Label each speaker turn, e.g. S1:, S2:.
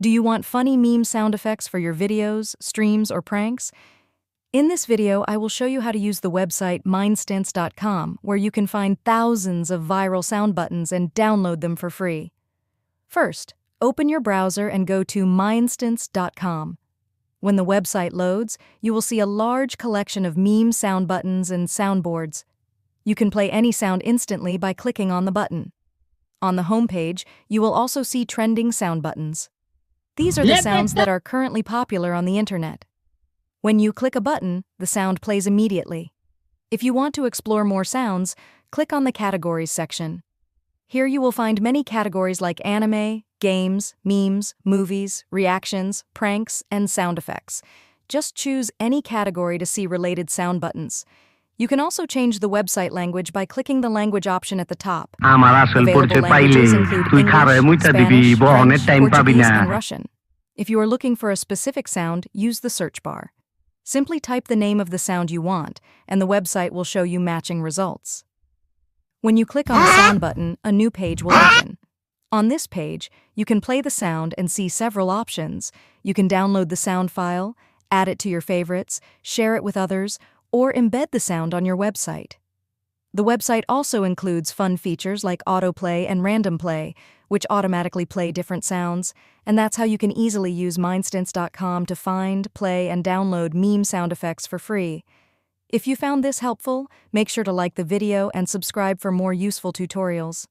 S1: Do you want funny meme sound effects for your videos, streams, or pranks? In this video, I will show you how to use the website mindstints.com, where you can find thousands of viral sound buttons and download them for free. First, open your browser and go to mindstints.com. When the website loads, you will see a large collection of meme sound buttons and soundboards. You can play any sound instantly by clicking on the button. On the home page, you will also see trending sound buttons. These are the sounds that are currently popular on the internet. When you click a button, the sound plays immediately. If you want to explore more sounds, click on the Categories section. Here you will find many categories like anime, games, memes, movies, reactions, pranks, and sound effects. Just choose any category to see related sound buttons. You can also change the website language by clicking the language option at the top. Available languages include English, Spanish, French, Portuguese, and Russian. If you are looking for a specific sound, use the search bar. Simply type the name of the sound you want, and the website will show you matching results. When you click on the sound button, a new page will open. On this page, you can play the sound and see several options. You can download the sound file, add it to your favorites, share it with others, or embed the sound on your website. The website also includes fun features like autoplay and random play, which automatically play different sounds, and that's how you can easily use mindstints.com to find, play, and download meme sound effects for free. If you found this helpful, make sure to like the video and subscribe for more useful tutorials.